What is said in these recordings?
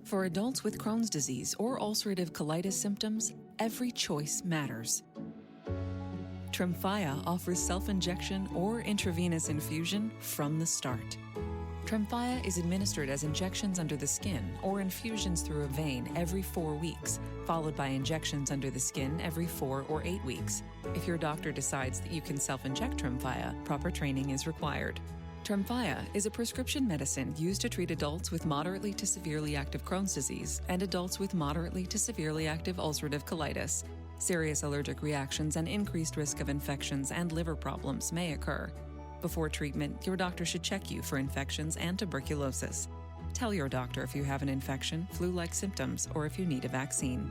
For adults with Crohn's disease or ulcerative colitis symptoms, every choice matters. Tremfya offers self-injection or intravenous infusion from the start. Tremfya is administered as injections under the skin or infusions through a vein every 4 weeks, followed by injections under the skin every 4 or 8 weeks. If your doctor decides that you can self-inject Tremfya, proper training is required. Tremfya is a prescription medicine used to treat adults with moderately to severely active Crohn's disease and adults with moderately to severely active ulcerative colitis. Serious allergic reactions and increased risk of infections and liver problems may occur. Before treatment, your doctor should check you for infections and tuberculosis. Tell your doctor if you have an infection, flu-like symptoms, or if you need a vaccine.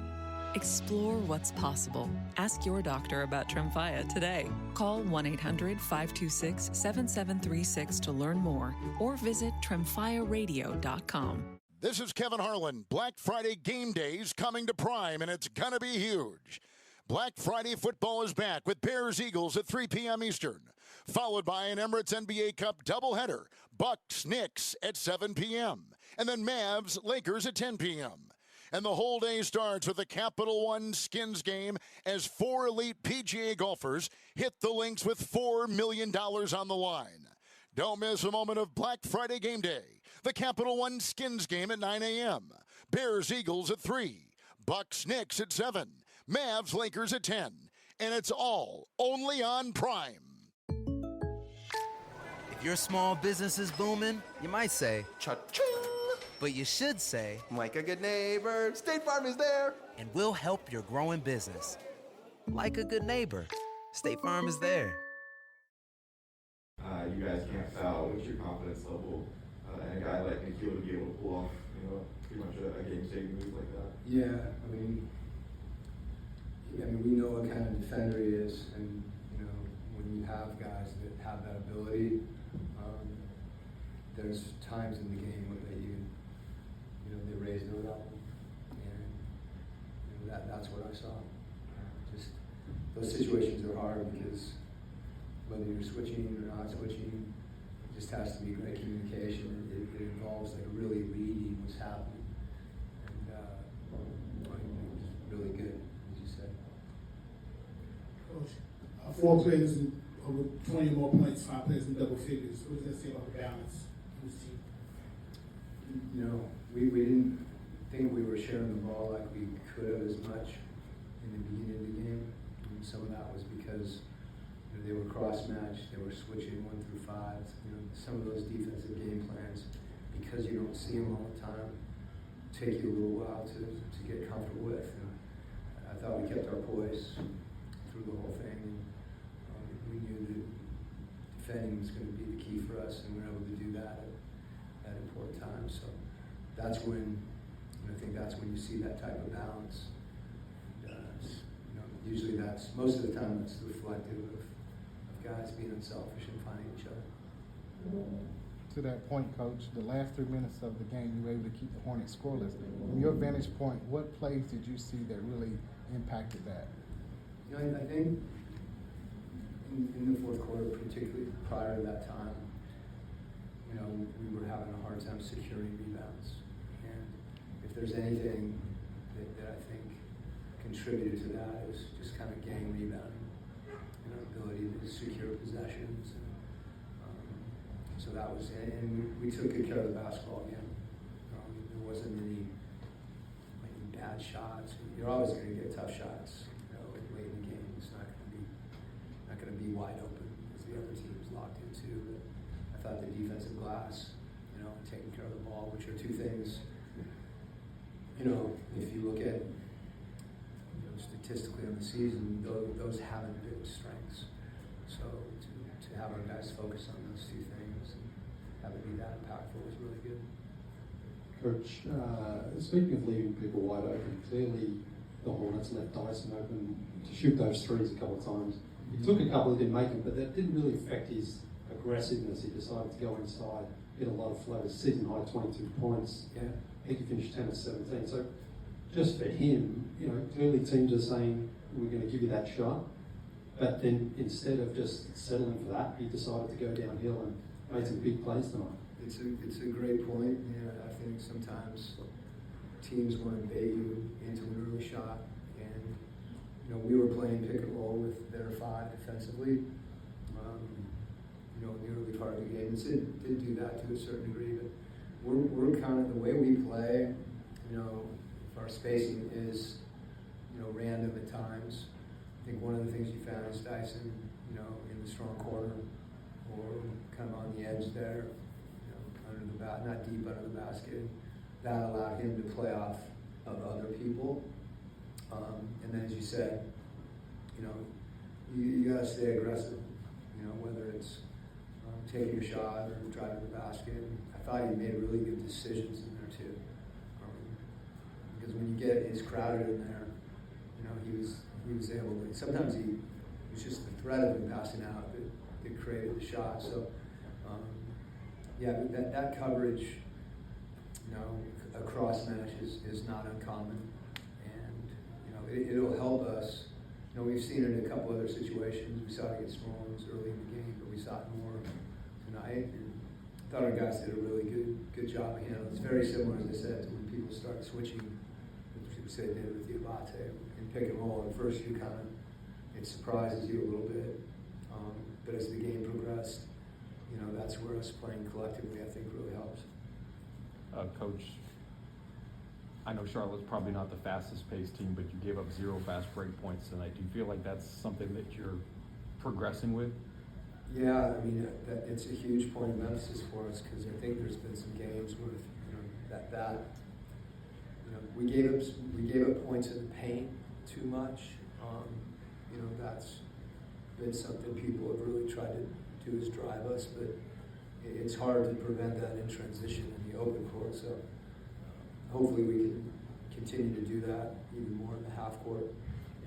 Explore what's possible. Ask your doctor about Tremfya today. Call 1-800-526-7736 to learn more or visit tremfyaradio.com. This is Kevin Harlan. Black Friday game days coming to Prime, and it's going to be huge. Black Friday football is back with Bears-Eagles at 3 p.m. Eastern, followed by an Emirates NBA Cup doubleheader, Bucks-Knicks at 7 p.m., and then Mavs-Lakers at 10 p.m. And the whole day starts with the Capital One Skins game as 4 elite PGA golfers hit the links with $4 million on the line. Don't miss a moment of Black Friday game day. The Capital One Skins game at 9 a.m. Bears-Eagles at 3. Bucks-Knicks at 7. Mavs-Lakers at 10. And it's all only on Prime. If your small business is booming, you might say, cha-ching. But you should say, like a good neighbor, State Farm is there. And we'll help your growing business. Like a good neighbor, State Farm is there. You guys can't foul. What's your confidence level in a guy like Nikhil to be able to pull off, pretty much a game-saving move like that? Yeah, I mean, we know what kind of defender he is, and when you have guys that have that ability, there's times in the game where they raise their level, and that's what I saw. Just those situations are hard because whether you're switching or not switching, it just has to be great communication. It involves really reading what's happening, and it was really good, as you said. Coach, 4 players in over 20 more points, 5 players in double figures. What does that say about the balance in this team? We didn't think we were sharing the ball like we could have as much in the beginning of the game. And some of that was because they were cross-matched, they were switching 1 through 5. Some of those defensive game plans, because you don't see them all the time, take you a little while to get comfortable with. And I thought we kept our poise through the whole thing. And we knew that defending was going to be the key for us, and we were able to do that at important times. So that's when, I think that's when you see that type of balance. Usually most of the time that's reflective of guys being unselfish and finding each other. To that point, Coach, the last 3 minutes of the game, you were able to keep the Hornets scoreless. From your vantage point, what plays did you see that really impacted that? I think in the fourth quarter, particularly prior to that time, we were having a hard time securing rebounds. And if there's anything that I think contributed to that, it was just kind of gang rebounding, ability to secure possessions. And, so that was it. And we took good care of the basketball again. There wasn't any bad shots. You're always going to get tough shots, late in the game. It's not going to be wide open as the other team is locked into. But I thought the defensive glass, taking care of the ball, which are two things. If you look at statistically on the season, those haven't been strengths. So to have our guys focus on those two things and have it be that impactful was really good. Coach, speaking of leaving people wide open, clearly the Hornets left Dyson open to shoot those threes a couple of times. He took a couple, he didn't make them, but that didn't really affect his aggressiveness. He decided to go inside, hit a lot of floaters, season high 22 points. Yeah. I think he finished 10 of 17. So just for him, clearly teams are saying, we're going to give you that shot. But then instead of just settling for that, he decided to go downhill and made some big plays tonight. It's a great point. I think sometimes teams want to bait you into an early shot. And, you know, we were playing pick and roll with their 5 defensively, you know, in the early part of the game. And did do that to a certain degree, but we're kind of, the way we play, you know, if our spacing is, you know, random at times. I think one of the things you found is Dyson, you know, in the strong corner or kind of on the edge there, you know, under the not deep under the basket. That allowed him to play off of other people. And then, as you said, you know, you got to stay aggressive. You know, whether it's taking a shot or driving the basket. I thought he made really good decisions in there too. Because when you get it's crowded in there, you know, he was able to. Sometimes it was just the threat of him passing out that created the shot. So yeah, but that coverage, you know, across mesh is not uncommon, and you know it'll help us. You know, we've seen it in a couple other situations. We saw it against Rollins early in the game, but we saw it more tonight. And I thought our guys did a really good job of handling. It's very similar, as I said, to when people start switching, which we say they did with Diabate and pick and roll. At first, you kind of, it surprises you a little bit, but as the game progressed, you know, that's where us playing collectively, I think, really helps. Coach, I know Charlotte's probably not the fastest paced team, but you gave up 0 fast break points tonight. Do you feel like that's something that you're progressing with? Yeah, I mean, it's a huge point of emphasis for us, because I think there's been some games where, you know, that you know, we gave up points in the paint too much. You know, that's been something people have really tried to do, is drive us, but it's hard to prevent that in transition in the open court. So hopefully we can continue to do that even more in the half court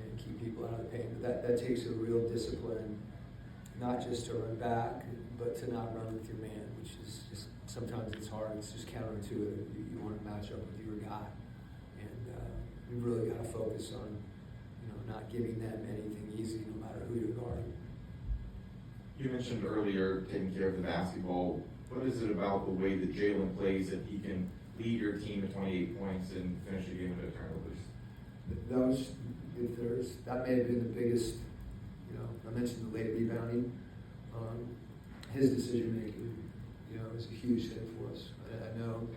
and keep people out of the paint. But that takes a real discipline, not just to run back, but to not run with your man, which is just, sometimes it's hard. It's just counterintuitive. You want to match up with your guy, and we've really got to focus on, you know, not giving them anything easy, no matter who you're guarding. You mentioned earlier taking care of the basketball. What is it about the way that Jalen plays that he can lead your team to 28 points and finish the game with no turnovers? That may have been the biggest, you know, I mentioned the late rebounding. His decision making, you know, is a huge thing for us. I know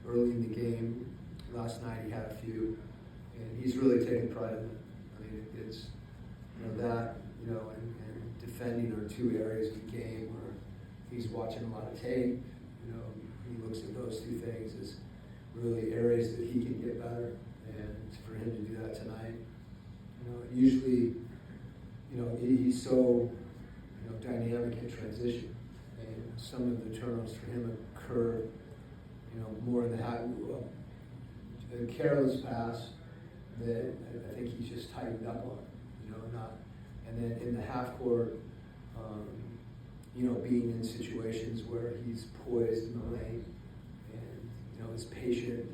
early in the game, last night he had a few, and he's really taken pride in it. I mean, it's, you know, that, you know, and defending are 2 areas of the game where he's watching a lot of tape. You know, he looks at those 2 things as really areas that he can get better, and for him to do that tonight, you know, usually, you know, he's so, you know, dynamic in transition, and some of the turnovers for him occur, you know, more in the careless pass that I think he's just tightened up on, you know, and then in the half court, you know, being in situations where he's poised in the lane and, you know, is patient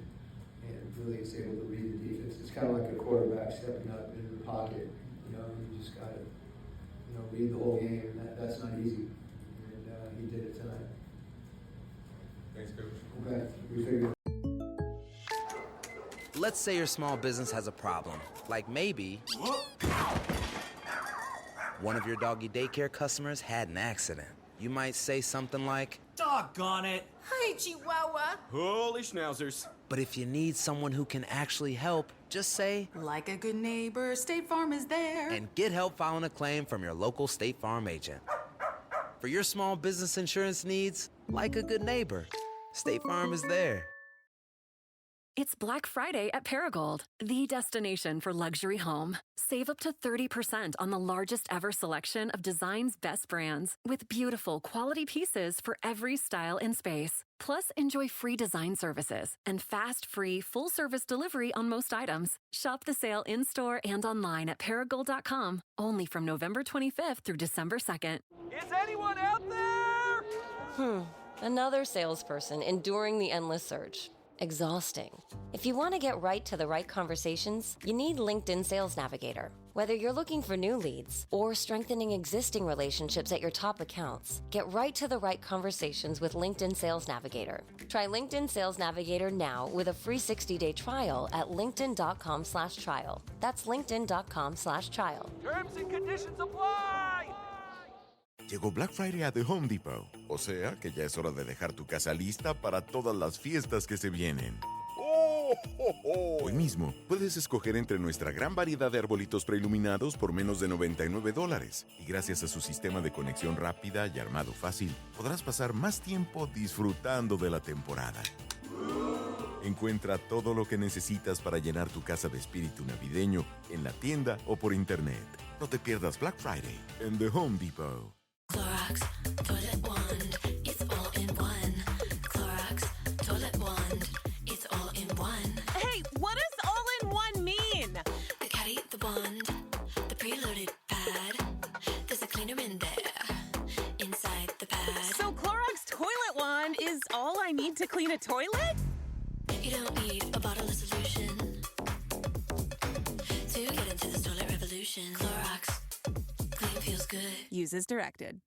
and really is able to read the defense. It's kind of like a quarterback stepping up into the pocket. You know, you just got to, you know, read the whole game, and that's not easy. And he did it tonight. Thanks, Coach. Okay, we figured. Let's say your small business has a problem, like maybe one of your doggy daycare customers had an accident. You might say something like, "Doggone it! Hi, Chihuahua!" Holy schnauzers. But if you need someone who can actually help, just say, "Like a good neighbor, State Farm is there." And get help filing a claim from your local State Farm agent. For your small business insurance needs, like a good neighbor, State Farm is there. It's Black Friday at Paragold, the destination for luxury home. Save up to 30% on the largest ever selection of design's best brands, with beautiful quality pieces for every style and space. Plus, enjoy free design services and fast, free, full-service delivery on most items. Shop the sale in-store and online at Paragold.com, only from November 25th through December 2nd. Is anyone out there? Another salesperson enduring the endless search. exhausting. If you want to get right to the right conversations, you need LinkedIn Sales Navigator. Whether you're looking for new leads or strengthening existing relationships at your top accounts, get right to the right conversations with LinkedIn Sales Navigator. Try LinkedIn Sales Navigator now with a free 60-day trial at linkedin.com/trial. That's linkedin.com/trial. Terms and conditions apply. Llegó Black Friday a The Home Depot. O sea que ya es hora de dejar tu casa lista para todas las fiestas que se vienen. ¡Oh, oh, oh! Hoy mismo puedes escoger entre nuestra gran variedad de arbolitos preiluminados por menos de $99. Y gracias a su sistema de conexión rápida y armado fácil, podrás pasar más tiempo disfrutando de la temporada. Encuentra todo lo que necesitas para llenar tu casa de espíritu navideño en la tienda o por internet. No te pierdas Black Friday en The Home Depot. Clorox Toilet Wand, it's all in one. Clorox Toilet Wand, it's all in one. Hey, what does all in one mean? The caddy, the wand, the preloaded pad. There's a cleaner in there, inside the pad. So Clorox Toilet Wand is all I need to clean a toilet? You don't need a bottle of solution to get into this toilet revolution. Clorox, clean feels good. Use as directed.